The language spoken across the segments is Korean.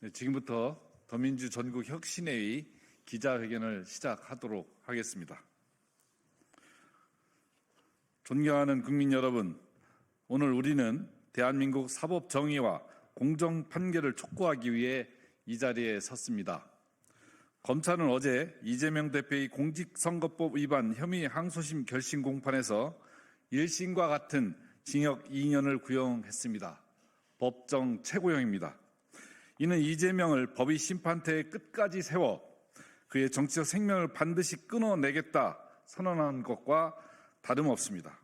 네, 지금부터 더민주 전국혁신회의 기자회견을 시작하도록 하겠습니다. 존경하는 국민 여러분, 오늘 우리는 대한민국 사법 정의와 공정 판결을 촉구하기 위해 이 자리에 섰습니다. 검찰은 어제 이재명 대표의 공직선거법 위반 혐의 항소심 결심 공판에서 1심과 같은 징역 2년을 구형했습니다. 법정 최고형입니다. 이는 이재명을 법의 심판대에 끝까지 세워 그의 정치적 생명을 반드시 끊어내겠다 선언한 것과 다름없습니다.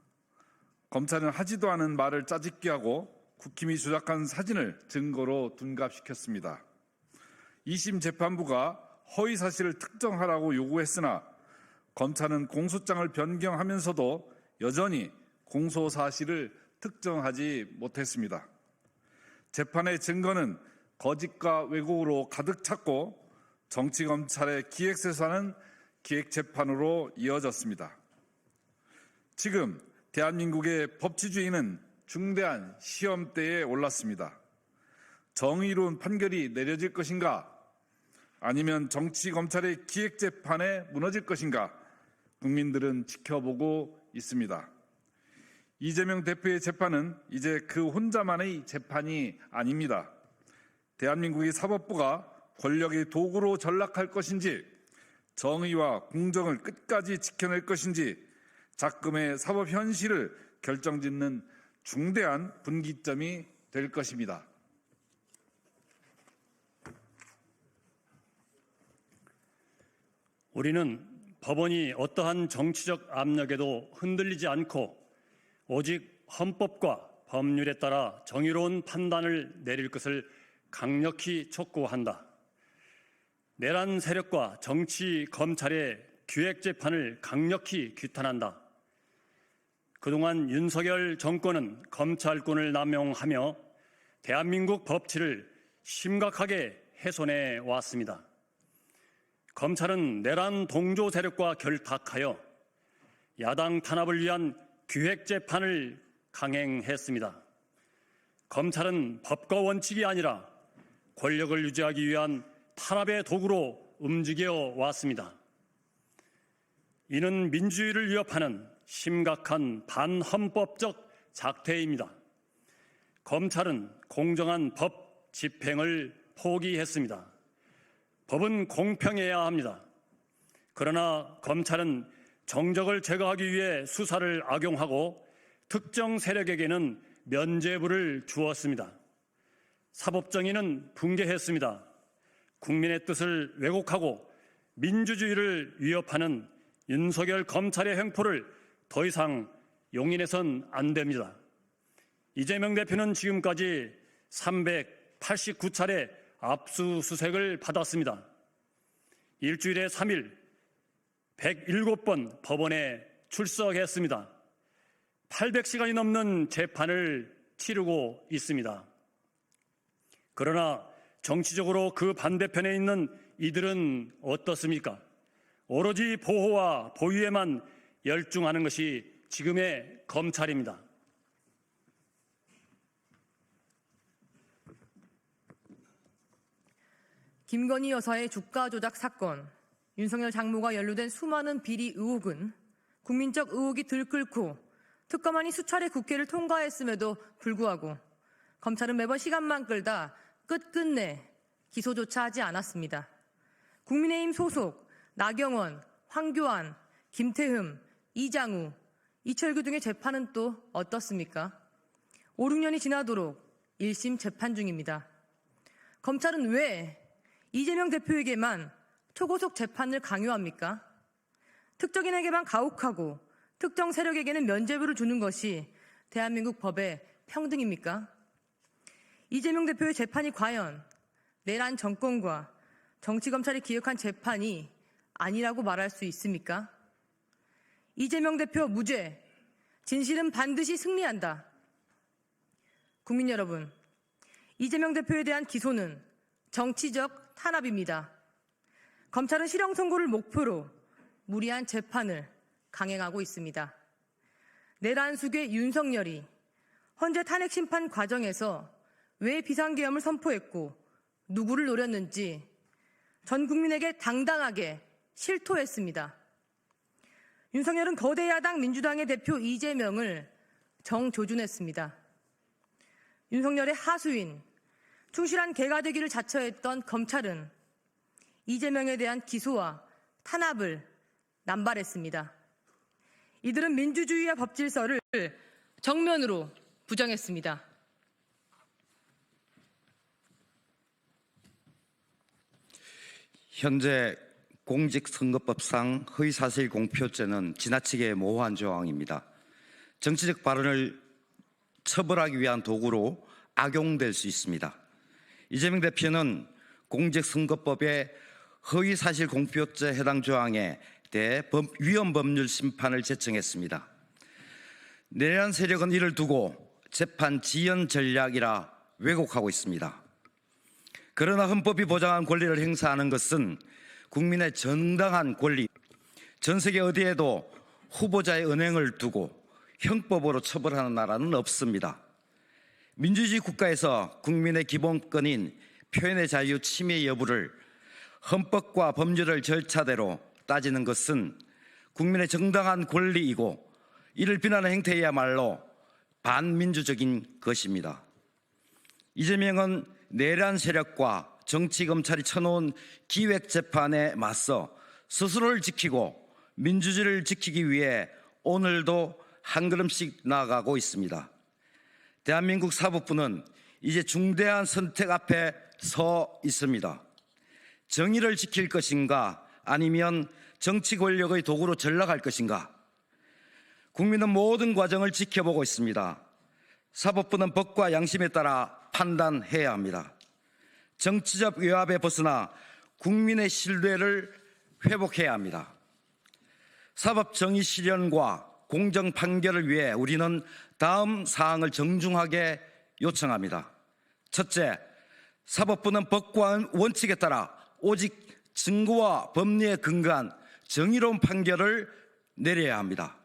검찰은 하지도 않은 말을 짜집기 하고 국힘이 조작한 사진을 증거로 둔갑시켰습니다. 2심 재판부가 허위 사실을 특정하라고 요구했으나 검찰은 공소장을 변경하면서도 여전히 공소 사실을 특정하지 못했습니다. 재판의 증거는 거짓과 왜곡으로 가득 찼고 정치검찰의 기획세사는 기획재판으로 이어졌습니다. 지금 대한민국의 법치주의는 중대한 시험대에 올랐습니다. 정의로운 판결이 내려질 것인가? 아니면 정치검찰의 기획재판에 무너질 것인가? 국민들은 지켜보고 있습니다. 이재명 대표의 재판은 이제 그 혼자만의 재판이 아닙니다. 대한민국의 사법부가 권력의 도구로 전락할 것인지, 정의와 공정을 끝까지 지켜낼 것인지 작금의 사법 현실을 결정짓는 중대한 분기점이 될 것입니다. 우리는 법원이 어떠한 정치적 압력에도 흔들리지 않고 오직 헌법과 법률에 따라 정의로운 판단을 내릴 것을 강력히 촉구한다. 내란 세력과 정치 검찰의 기획재판을 강력히 규탄한다. 그동안 윤석열 정권은 검찰권을 남용하며 대한민국 법치를 심각하게 훼손해 왔습니다. 검찰은 내란 동조 세력과 결탁하여 야당 탄압을 위한 기획재판을 강행했습니다. 검찰은 법과 원칙이 아니라 권력을 유지하기 위한 탄압의 도구로 움직여 왔습니다. 이는 민주주의를 위협하는 심각한 반헌법적 작태입니다. 검찰은 공정한 법 집행을 포기했습니다. 법은 공평해야 합니다. 그러나 검찰은 정적을 제거하기 위해 수사를 악용하고 특정 세력에게는 면죄부를 주었습니다. 사법정의는 붕괴했습니다. 국민의 뜻을 왜곡하고 민주주의를 위협하는 윤석열 검찰의 횡포를 더 이상 용인해선 안 됩니다. 이재명 대표는 지금까지 389차례 압수수색을 받았습니다. 일주일에 3일 107번 법원에 출석했습니다. 800시간이 넘는 재판을 치르고 있습니다. 그러나 정치적으로 그 반대편에 있는 이들은 어떻습니까? 오로지 보호와 보유에만 열중하는 것이 지금의 검찰입니다. 김건희 여사의 주가 조작 사건, 윤석열 장모가 연루된 수많은 비리 의혹은 국민적 의혹이 들끓고 특검안이 수차례 국회를 통과했음에도 불구하고 검찰은 매번 시간만 끌다 끝끝내 기소조차 하지 않았습니다. 국민의힘 소속 나경원, 황교안, 김태흠, 이장우, 이철규 등의 재판은 또 어떻습니까? 5, 6년이 지나도록 1심 재판 중입니다. 검찰은 왜 이재명 대표에게만 초고속 재판을 강요합니까? 특정인에게만 가혹하고 특정 세력에게는 면죄부를 주는 것이 대한민국 법의 평등입니까? 이재명 대표의 재판이 과연 내란 정권과 정치검찰이 기획한 재판이 아니라고 말할 수 있습니까? 이재명 대표 무죄, 진실은 반드시 승리한다. 국민 여러분, 이재명 대표에 대한 기소는 정치적 탄압입니다. 검찰은 실형 선고를 목표로 무리한 재판을 강행하고 있습니다. 내란 수괴 윤석열이 헌재 탄핵 심판 과정에서 왜 비상계엄을 선포했고 누구를 노렸는지 전 국민에게 당당하게 실토했습니다. 윤석열은 거대 야당 민주당의 대표 이재명을 정조준했습니다. 윤석열의 하수인, 충실한 개가 되기를 자처했던 검찰은 이재명에 대한 기소와 탄압을 남발했습니다. 이들은 민주주의와 법질서를 정면으로 부정했습니다. 현재 공직선거법상 허위사실 공표죄는 지나치게 모호한 조항입니다. 정치적 발언을 처벌하기 위한 도구로 악용될 수 있습니다. 이재명 대표는 공직선거법의 허위사실 공표죄 해당 조항에 대해 위헌법률 심판을 제청했습니다. 내란 세력은 이를 두고 재판 지연 전략이라 왜곡하고 있습니다. 그러나 헌법이 보장한 권리를 행사하는 것은 국민의 정당한 권리, 전 세계 어디에도 후보자의 언행을 두고 형법으로 처벌하는 나라는 없습니다. 민주주의 국가에서 국민의 기본권인 표현의 자유 침해 여부를 헌법과 법률을 절차대로 따지는 것은 국민의 정당한 권리이고 이를 비난하는 행태야말로 반민주적인 것입니다. 이재명은 내란 세력과 정치검찰이 쳐놓은 기획재판에 맞서 스스로를 지키고 민주주의를 지키기 위해 오늘도 한 걸음씩 나아가고 있습니다. 대한민국 사법부는 이제 중대한 선택 앞에 서 있습니다. 정의를 지킬 것인가 아니면 정치 권력의 도구로 전락할 것인가? 국민은 모든 과정을 지켜보고 있습니다. 사법부는 법과 양심에 따라 판단해야 합니다. 정치적 외압에 벗어나 국민의 신뢰를 회복해야 합니다. 사법 정의 실현과 공정 판결을 위해 우리는 다음 사항을 정중하게 요청합니다. 첫째, 사법부는 법과 원칙에 따라 오직 증거와 법리에 근거한 정의로운 판결을 내려야 합니다.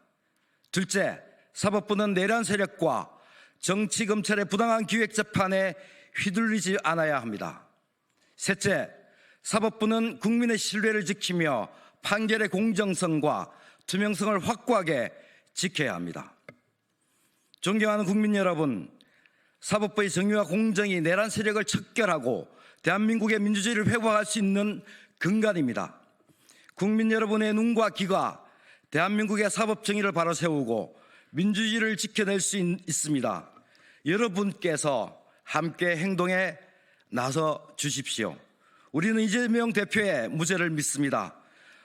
둘째, 사법부는 내란 세력과 정치검찰의 부당한 기획재판에 휘둘리지 않아야 합니다. 셋째, 사법부는 국민의 신뢰를 지키며 판결의 공정성과 투명성을 확고하게 지켜야 합니다. 존경하는 국민 여러분, 사법부의 정의와 공정이 내란 세력을 척결하고 대한민국의 민주주의를 회복할 수 있는 근간입니다. 국민 여러분의 눈과 귀가 대한민국의 사법 정의를 바로 세우고 민주주의를 지켜낼 수 있습니다. 여러분께서 함께 행동에 나서 주십시오. 우리는 이재명 대표의 무죄를 믿습니다.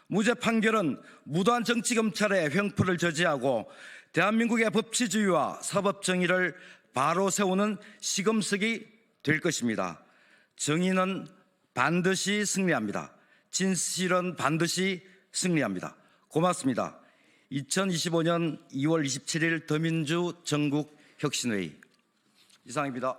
무죄 판결은 무도한 정치검찰의 횡포를 저지하고 대한민국의 법치주의와 사법정의를 바로 세우는 시금석이 될 것입니다. 정의는 반드시 승리합니다. 진실은 반드시 승리합니다. 고맙습니다. 2025년 2월 27일 더민주 전국혁신회의 이상입니다.